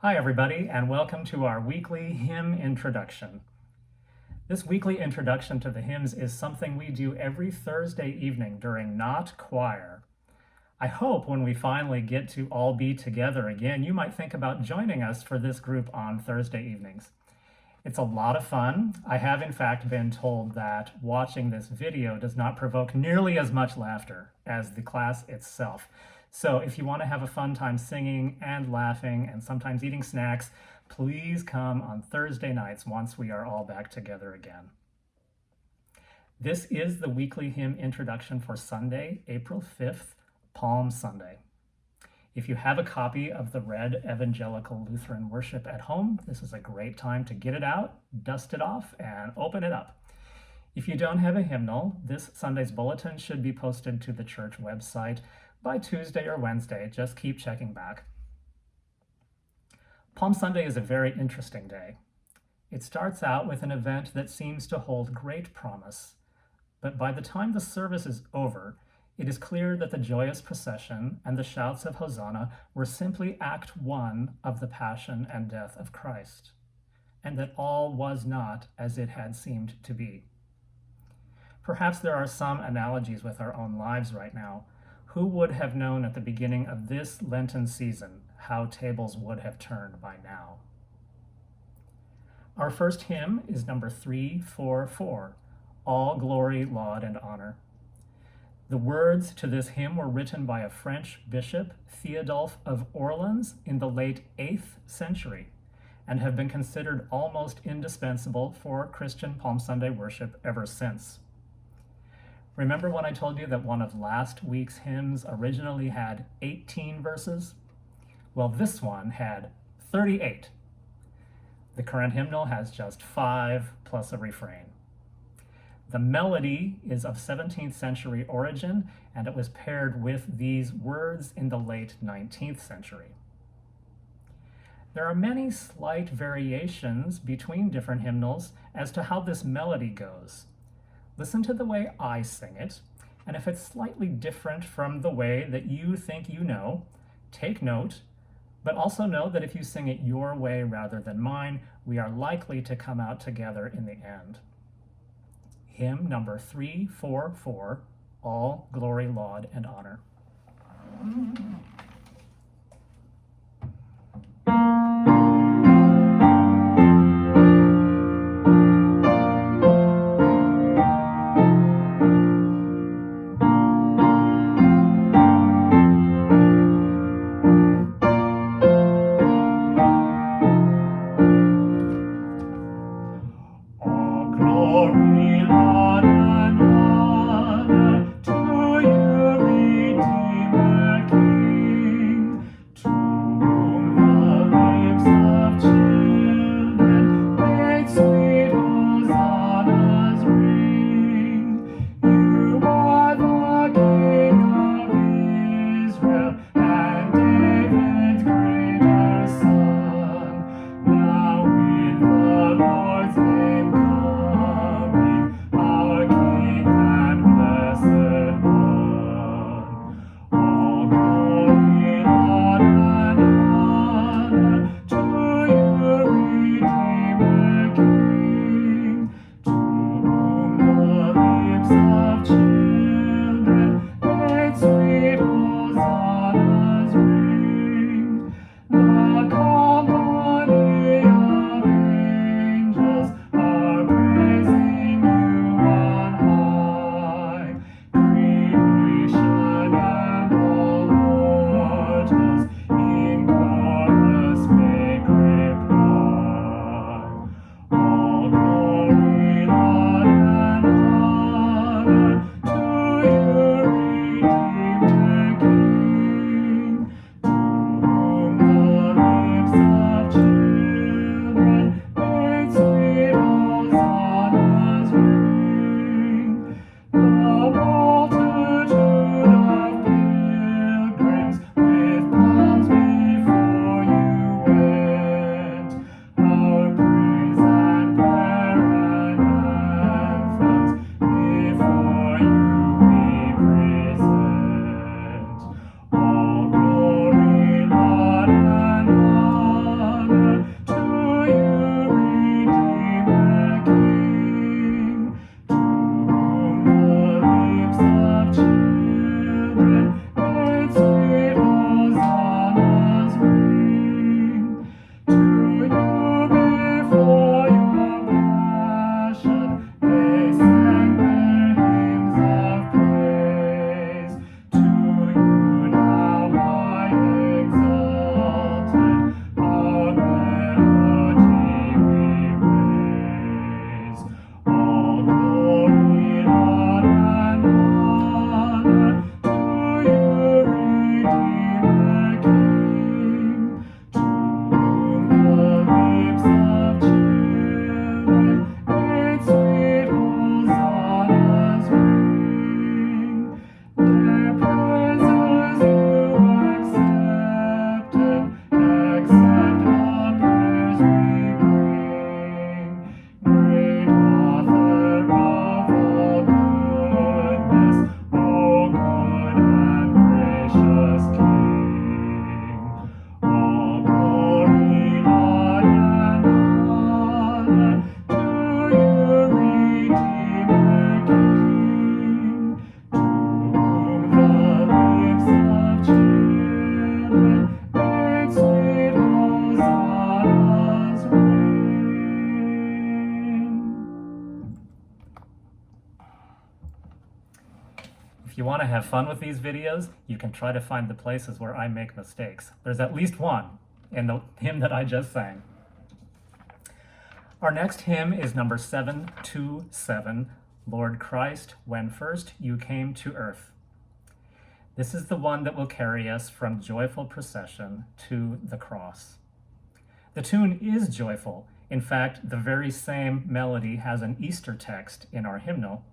Hi everybody, and welcome to our weekly hymn introduction. This weekly introduction to the hymns is something we do every Thursday evening during Not Choir. I hope when we finally get to all be together again, you might think about joining us for this group on Thursday evenings. It's a lot of fun. I have in fact been told that watching this video does not provoke nearly as much laughter as the class itself. So if you want to have a fun time singing and laughing and sometimes eating snacks, please come on Thursday nights once we are all back together again. This is the weekly hymn introduction for Sunday, April 5th, Palm Sunday. If you have a copy of the Red Evangelical Lutheran Worship at home, this is a great time to get it out, dust it off, and open it up. If you don't have a hymnal, this Sunday's bulletin should be posted to the church website by Tuesday or Wednesday. Just keep checking back. Palm Sunday is a very interesting day. It starts out with an event that seems to hold great promise, but by the time the service is over, it is clear that the joyous procession and the shouts of Hosanna were simply Act 1 of the Passion and Death of Christ, and that all was not as it had seemed to be. Perhaps there are some analogies with our own lives right now. Who would have known at the beginning of this Lenten season how tables would have turned by now? Our first hymn is number 344, All Glory, Laud, and Honor. The words to this hymn were written by a French bishop, Theodulf of Orleans, in the late 8th century, and have been considered almost indispensable for Christian Palm Sunday worship ever since. Remember when I told you that one of last week's hymns originally had 18 verses? Well, this one had 38. The current hymnal has just 5 plus a refrain. The melody is of 17th century origin, and it was paired with these words in the late 19th century. There are many slight variations between different hymnals as to how this melody goes. Listen to the way I sing it, and if it's slightly different from the way that you think you know, take note, but also know that if you sing it your way rather than mine, we are likely to come out together in the end. Hymn number 344, All Glory, Laud, and Honor. King. have fun with these videos, you can try to find the places where I make mistakes. There's at least one in the hymn that I just sang. Our next hymn is number 727, Lord Christ, When First You Came to Earth. This is the one that will carry us from joyful procession to the cross. The tune is joyful. In fact, the very same melody has an Easter text in our hymnal,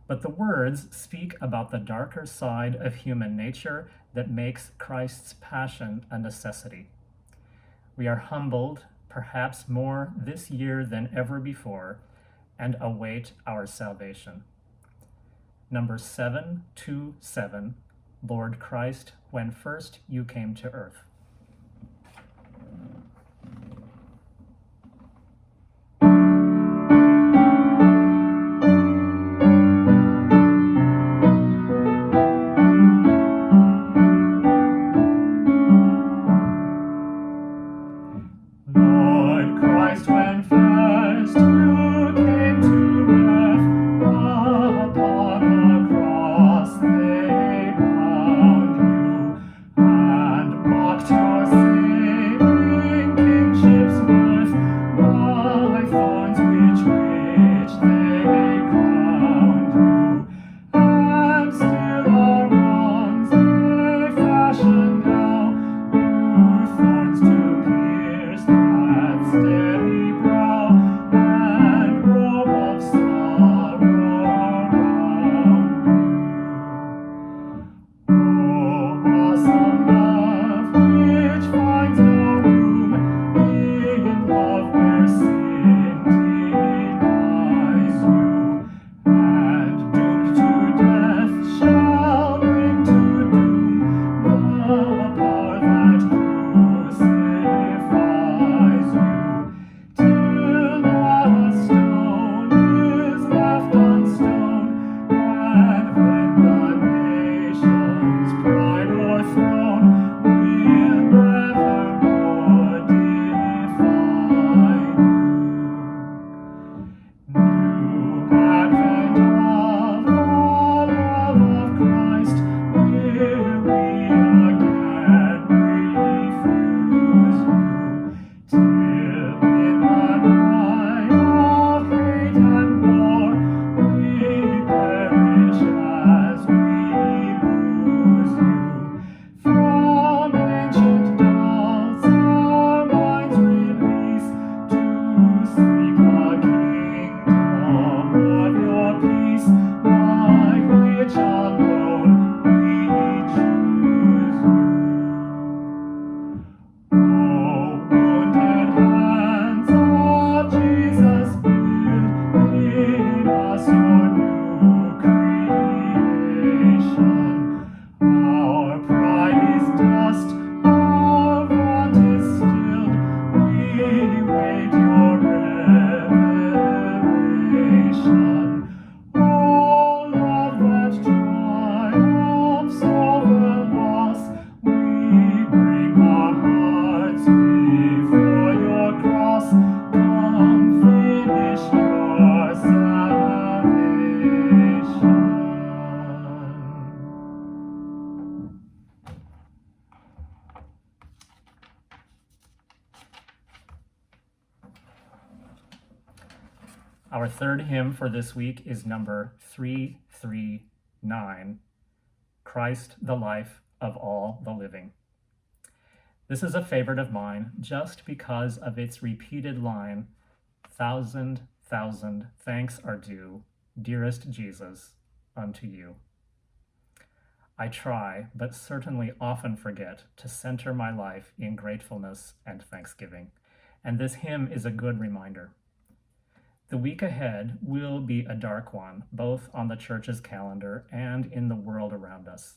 but the words speak about the darker side of human nature that makes Christ's passion a necessity. We are humbled, perhaps more this year than ever before, and await our salvation. Number 727, Lord Christ, When First You Came to Earth. Our third hymn for this week is number 339, Christ, the Life of All the Living. This is a favorite of mine just because of its repeated line, thousand thanks are due, dearest Jesus, unto you. I try, but certainly often forget, to center my life in gratefulness and thanksgiving, and this hymn is a good reminder. The week ahead will be a dark one, both on the church's calendar and in the world around us.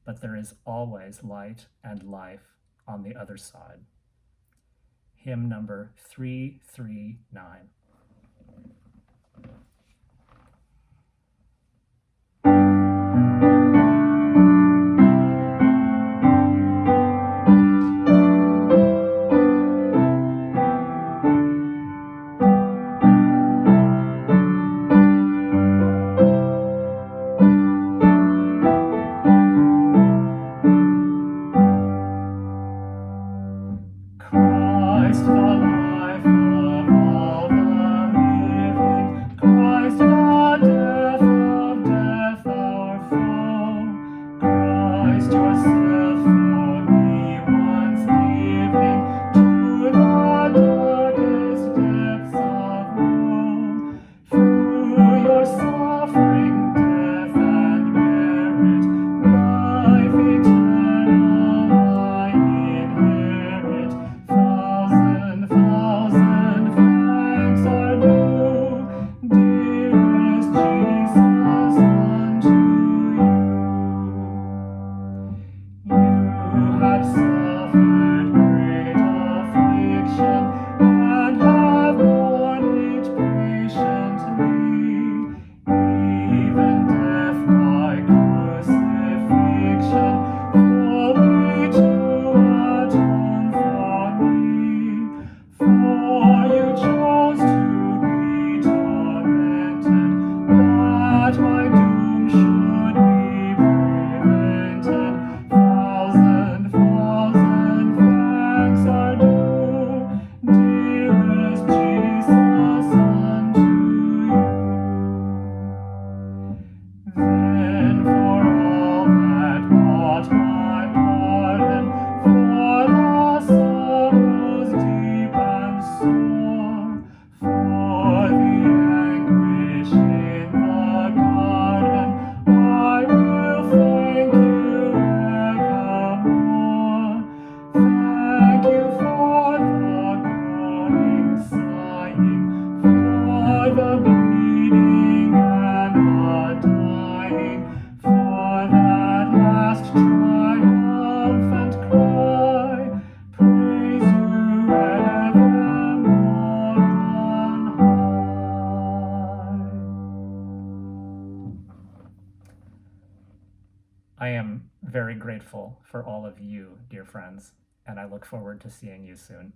But there is always light and life on the other side. Hymn number 339. Christ, the life of all the living, Christ, the death of death, our foe, Christ, yourself for me once giving to the darkest depths of woe. Through your suffering, death, and merit, life eternal I inherit. Thousand thanks are due, dearest Jesus, unto you. You have suffered great affliction, and have borne it patiently, even death by crucifixion, fully to atone for me. For you chose to be tormented, that my doom should be prevented. Thousand thanks are due, dearest Jesus, unto you. Then for all that bought my pardon, for the sorrows deep and sore, for the anguish in the garden, I will thank you evermore. Thank you for the groaning, sighing, for the bleeding and the dying, for that last triumphant cry. Praise you evermore on high. I am very grateful for all of you, dear friends, and I look forward to seeing you soon.